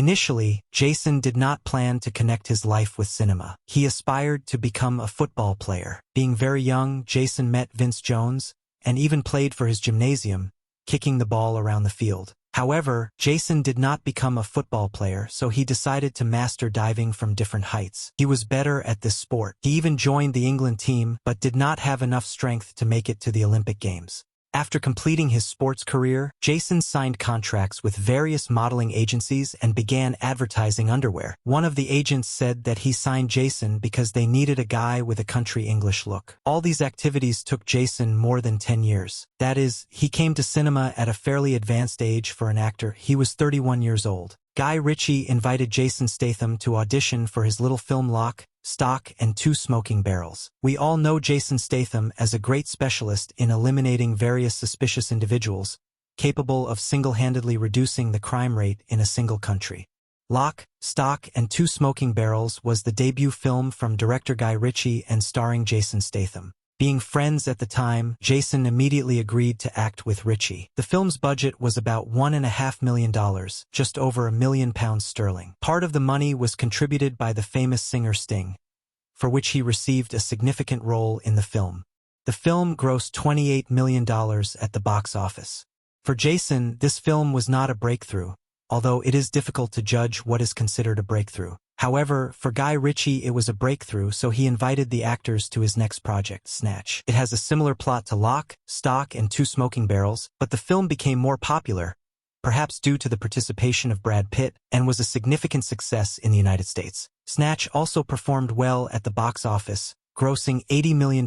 Initially, Jason did not plan to connect his life with cinema. He aspired to become a football player. Being very young, Jason met Vince Jones and even played for his gymnasium, kicking the ball around the field. However, Jason did not become a football player, so he decided to master diving from different heights. He was better at this sport. He even joined the England team, but did not have enough strength to make it to the Olympic Games. After completing his sports career, Jason signed contracts with various modeling agencies and began advertising underwear. One of the agents said that he signed Jason because they needed a guy with a country English look. All these activities took Jason more than 10 years. That is, he came to cinema at a fairly advanced age for an actor. He was 31 years old. Guy Ritchie invited Jason Statham to audition for his little film Lock, Stock, and Two Smoking Barrels. We all know Jason Statham as a great specialist in eliminating various suspicious individuals, capable of single-handedly reducing the crime rate in a single country. Lock, Stock, and Two Smoking Barrels was the debut film from director Guy Ritchie and starring Jason Statham. Being friends at the time, Jason immediately agreed to act with Ritchie. The film's budget was about $1.5 million, just over £1 million sterling. Part of the money was contributed by the famous singer Sting, for which he received a significant role in the film. The film grossed $28 million at the box office. For Jason, this film was not a breakthrough, although it is difficult to judge what is considered a breakthrough. However, for Guy Ritchie it was a breakthrough, so he invited the actors to his next project, Snatch. It has a similar plot to Lock, Stock, and Two Smoking Barrels, but the film became more popular, perhaps due to the participation of Brad Pitt, and was a significant success in the United States. Snatch also performed well at the box office, grossing $80 million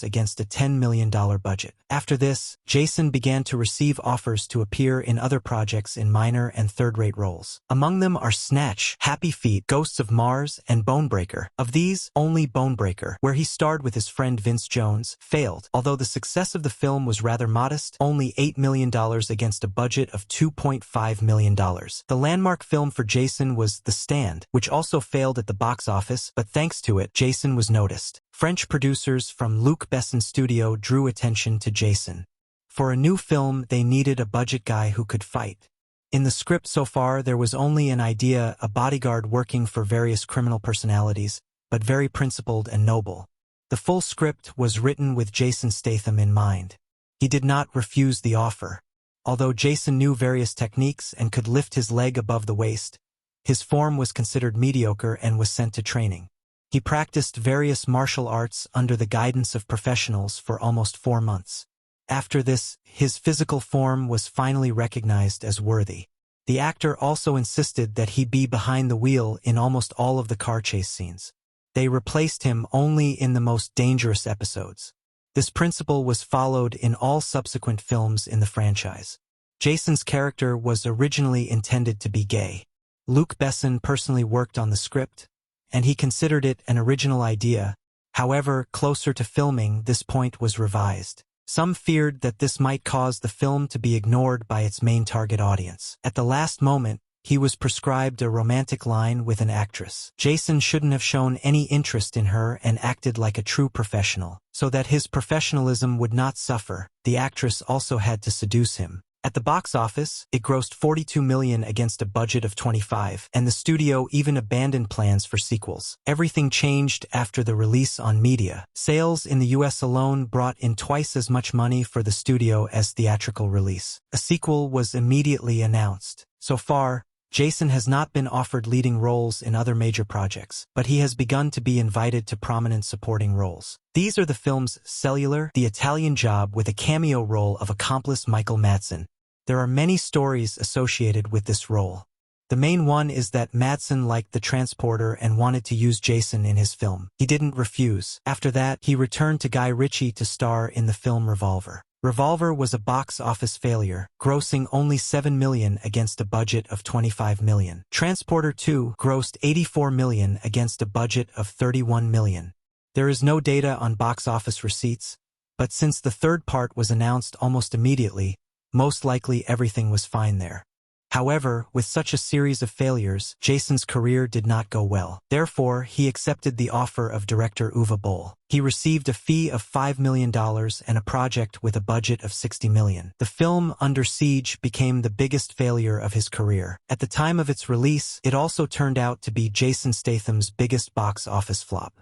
against a $10 million budget. After this, Jason began to receive offers to appear in other projects in minor and third-rate roles. Among them are Snatch, Happy Feet, Ghosts of Mars, and Bonebreaker. Of these, only Bonebreaker, where he starred with his friend Vince Jones, failed. Although the success of the film was rather modest, only $8 million against a budget of $2.5 million. The landmark film for Jason was The Stand, which also failed at the box office, but thanks to it, Jason was noticed. French producers from Luc Besson's studio drew attention to Jason. For a new film, they needed a budget guy who could fight. In the script so far, there was only an idea, a bodyguard working for various criminal personalities, but very principled and noble. The full script was written with Jason Statham in mind. He did not refuse the offer. Although Jason knew various techniques and could lift his leg above the waist, his form was considered mediocre and was sent to training. He practiced various martial arts under the guidance of professionals for almost 4 months. After this, his physical form was finally recognized as worthy. The actor also insisted that he be behind the wheel in almost all of the car chase scenes. They replaced him only in the most dangerous episodes. This principle was followed in all subsequent films in the franchise. Jason's character was originally intended to be gay. Luc Besson personally worked on the script, and he considered it an original idea. However, closer to filming, this point was revised. Some feared that this might cause the film to be ignored by its main target audience. At the last moment, he was prescribed a romantic line with an actress. Jason shouldn't have shown any interest in her and acted like a true professional. So that his professionalism would not suffer, the actress also had to seduce him. At the box office, it grossed $42 million against a budget of $25, and the studio even abandoned plans for sequels. Everything changed after the release on media. Sales in the US alone brought in twice as much money for the studio as theatrical release. A sequel was immediately announced. So far, Jason has not been offered leading roles in other major projects, but he has begun to be invited to prominent supporting roles. These are the films Cellular, The Italian Job with a cameo role of accomplice Michael Madsen. There are many stories associated with this role. The main one is that Madsen liked The Transporter and wanted to use Jason in his film. He didn't refuse. After that, he returned to Guy Ritchie to star in the film Revolver. Revolver was a box office failure, grossing only $7 million against a budget of $25 million. Transporter 2 grossed $84 million against a budget of $31 million. There is no data on box office receipts, but since the third part was announced almost immediately, most likely everything was fine there. However, with such a series of failures, Jason's career did not go well. Therefore, he accepted the offer of director Uwe Boll. He received a fee of $5 million and a project with a budget of $60 million. The film, Under Siege, became the biggest failure of his career. At the time of its release, it also turned out to be Jason Statham's biggest box office flop.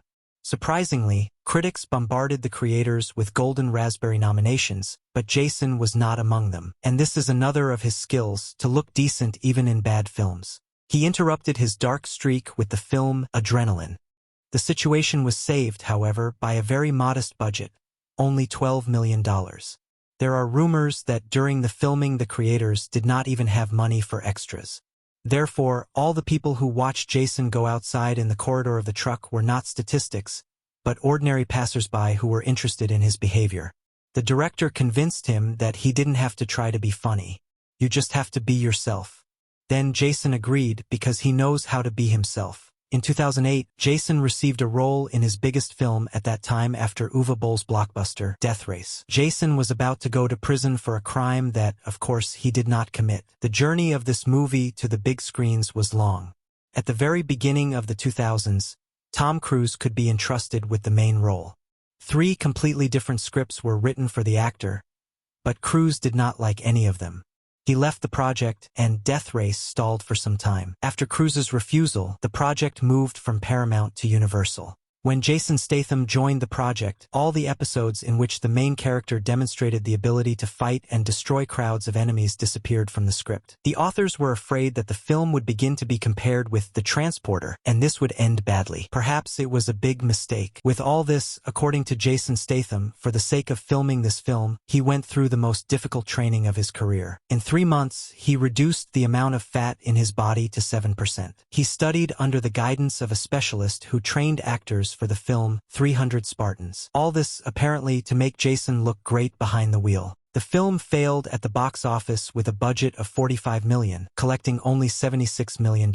Surprisingly, critics bombarded the creators with Golden Raspberry nominations, but Jason was not among them, and this is another of his skills, to look decent even in bad films. He interrupted his dark streak with the film Adrenaline. The situation was saved, however, by a very modest budget, only $12 million. There are rumors that during the filming the creators did not even have money for extras. Therefore, all the people who watched Jason go outside in the corridor of the truck were not statistics, but ordinary passersby who were interested in his behavior. The director convinced him that he didn't have to try to be funny. You just have to be yourself. Then Jason agreed because he knows how to be himself. In 2008, Jason received a role in his biggest film at that time after Uwe Boll's blockbuster, Death Race. Jason was about to go to prison for a crime that, of course, he did not commit. The journey of this movie to the big screens was long. At the very beginning of the 2000s, Tom Cruise could be entrusted with the main role. 3 completely different scripts were written for the actor, but Cruise did not like any of them. He left the project, and Death Race stalled for some time. After Cruise's refusal, the project moved from Paramount to Universal. When Jason Statham joined the project, all the episodes in which the main character demonstrated the ability to fight and destroy crowds of enemies disappeared from the script. The authors were afraid that the film would begin to be compared with The Transporter, and this would end badly. Perhaps it was a big mistake. With all this, according to Jason Statham, for the sake of filming this film, he went through the most difficult training of his career. In 3 months, he reduced the amount of fat in his body to 7%. He studied under the guidance of a specialist who trained actors for the film 300 Spartans. All this, apparently, to make Jason look great behind the wheel. The film failed at the box office with a budget of $45 million, collecting only $76 million.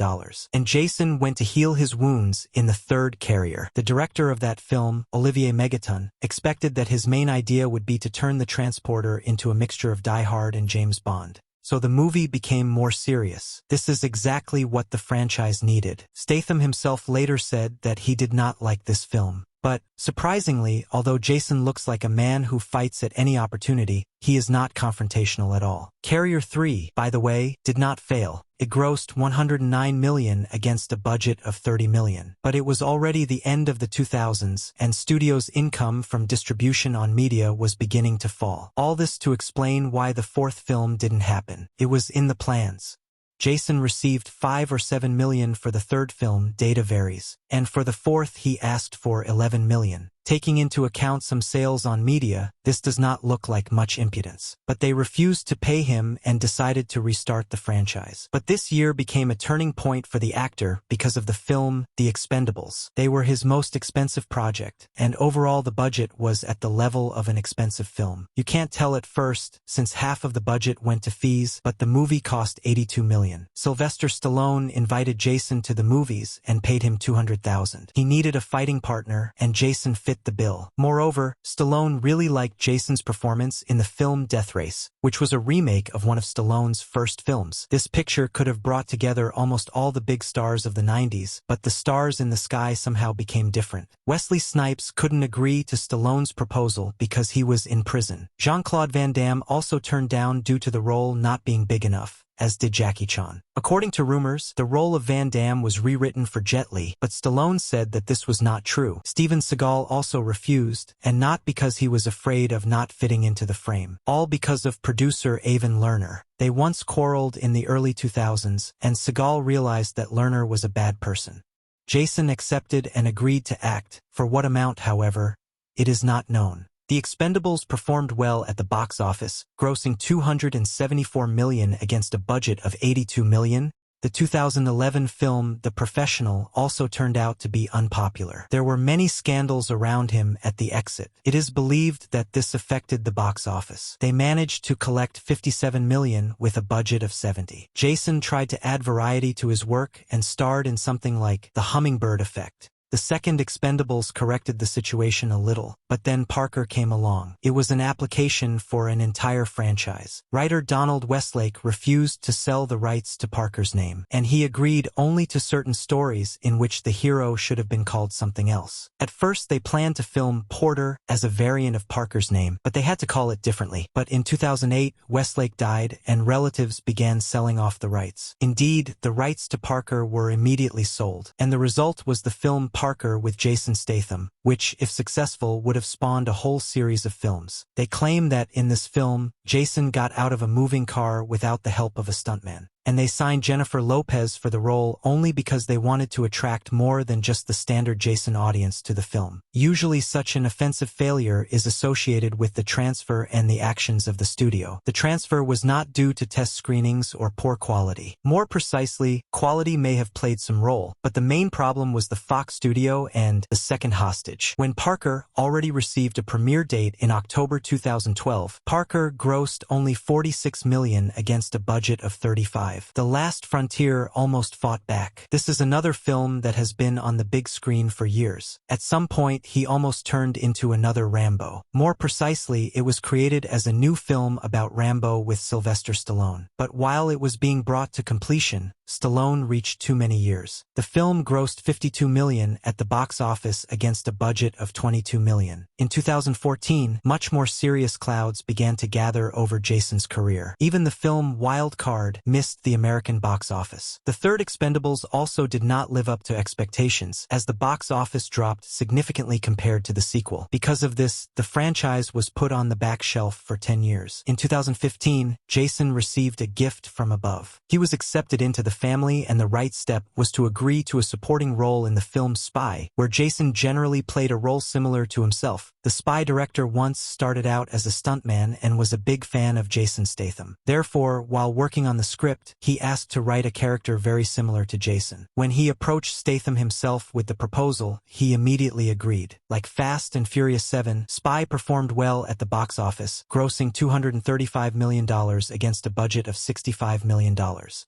And Jason went to heal his wounds in The Third Carrier. The director of that film, Olivier Megaton, expected that his main idea would be to turn The Transporter into a mixture of Die Hard and James Bond. So the movie became more serious. This is exactly what the franchise needed. Statham himself later said that he did not like this film. But, surprisingly, although Jason looks like a man who fights at any opportunity, he is not confrontational at all. Carrier 3, by the way, did not fail. It grossed $109 million against a budget of $30 million. But it was already the end of the 2000s, and studios' income from distribution on media was beginning to fall. All this to explain why the 4th film didn't happen. It was in the plans. Jason received $5 or $7 million for the 3rd film, data varies, and for the 4th he asked for $11 million. Taking into account some sales on media, this does not look like much impudence. But they refused to pay him and decided to restart the franchise. But this year became a turning point for the actor because of the film The Expendables. They were his most expensive project, and overall the budget was at the level of an expensive film. You can't tell at first, since half of the budget went to fees, but the movie cost $82 million. Sylvester Stallone invited Jason to the movies and paid him $200,000. He needed a fighting partner, and Jason fit the bill. Moreover, Stallone really liked Jason's performance in the film Death Race, which was a remake of one of Stallone's first films. This picture could have brought together almost all the big stars of the 90s, but the stars in the sky somehow became different. Wesley Snipes couldn't agree to Stallone's proposal because he was in prison. Jean-Claude Van Damme also turned down due to the role not being big enough, as did Jackie Chan. According to rumors, the role of Van Damme was rewritten for Jet Li, but Stallone said that this was not true. Steven Seagal also refused, and not because he was afraid of not fitting into the frame. All because of producer Avon Lerner. They once quarreled in the early 2000s, and Seagal realized that Lerner was a bad person. Jason accepted and agreed to act. For what amount, however, it is not known. The Expendables performed well at the box office, grossing $274 million against a budget of $82 million. The 2011 film The Professional also turned out to be unpopular. There were many scandals around him at the exit. It is believed that this affected the box office. They managed to collect $57 million with a budget of $70. Jason tried to add variety to his work and starred in something like The Hummingbird Effect. The second Expendables corrected the situation a little, but then Parker came along. It was an application for an entire franchise. Writer Donald Westlake refused to sell the rights to Parker's name, and he agreed only to certain stories in which the hero should have been called something else. At first they planned to film Porter as a variant of Parker's name, but they had to call it differently. But in 2008, Westlake died, and relatives began selling off the rights. Indeed, the rights to Parker were immediately sold, and the result was the film Parker with Jason Statham, which, if successful, would have spawned a whole series of films. They claim that in this film, Jason got out of a moving car without the help of a stuntman. And they signed Jennifer Lopez for the role only because they wanted to attract more than just the standard Jason audience to the film. Usually such an offensive failure is associated with the transfer and the actions of the studio. The transfer was not due to test screenings or poor quality. More precisely, quality may have played some role, but the main problem was the Fox studio and the second hostage. When Parker already received a premiere date in October 2012, Parker grossed only $46 million against a budget of $35. The Last Frontier almost fought back. This is another film that has been on the big screen for years. At some point, he almost turned into another Rambo. More precisely, it was created as a new film about Rambo with Sylvester Stallone. But while it was being brought to completion, Stallone reached too many years. The film grossed $52 million at the box office against a budget of $22 million. In 2014, much more serious clouds began to gather over Jason's career. Even the film Wild Card missed the American box office. The third Expendables also did not live up to expectations, as the box office dropped significantly compared to the sequel. Because of this, the franchise was put on the back shelf for 10 years. In 2015, Jason received a gift from above. He was accepted into the family, and the right step was to agree to a supporting role in the film Spy, where Jason generally played a role similar to himself. The Spy director once started out as a stuntman and was a big fan of Jason Statham. Therefore, while working on the script, he asked to write a character very similar to Jason. When he approached Statham himself with the proposal, he immediately agreed. Like Fast and Furious 7, Spy performed well at the box office, grossing $235 million against a budget of $65 million.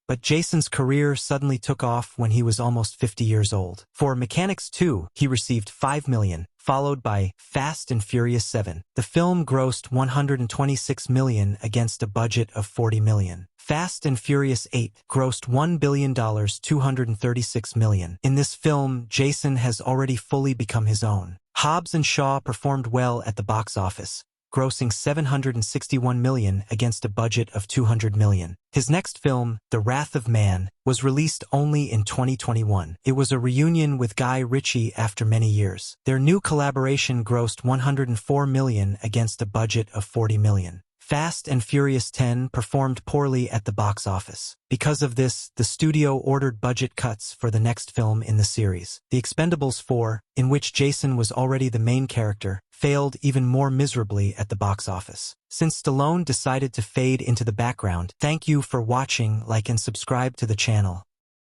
But Jason's career suddenly took off when he was almost 50 years old. For Mechanics 2, he received $5 million, followed by Fast and Furious 7. The film grossed $126 million against a budget of $40 million. Fast and Furious 8 grossed $1 billion, $236 million. In this film, Jason has already fully become his own. Hobbs and Shaw performed well at the box office, grossing $761 million against a budget of $200 million. His next film, The Wrath of Man, was released only in 2021. It was a reunion with Guy Ritchie after many years. Their new collaboration grossed $104 million against a budget of $40 million. Fast and Furious 10 performed poorly at the box office. Because of this, the studio ordered budget cuts for the next film in the series. The Expendables 4, in which Jason was already the main character, failed even more miserably at the box office. Since Stallone decided to fade into the background, thank you for watching, like and subscribe to the channel.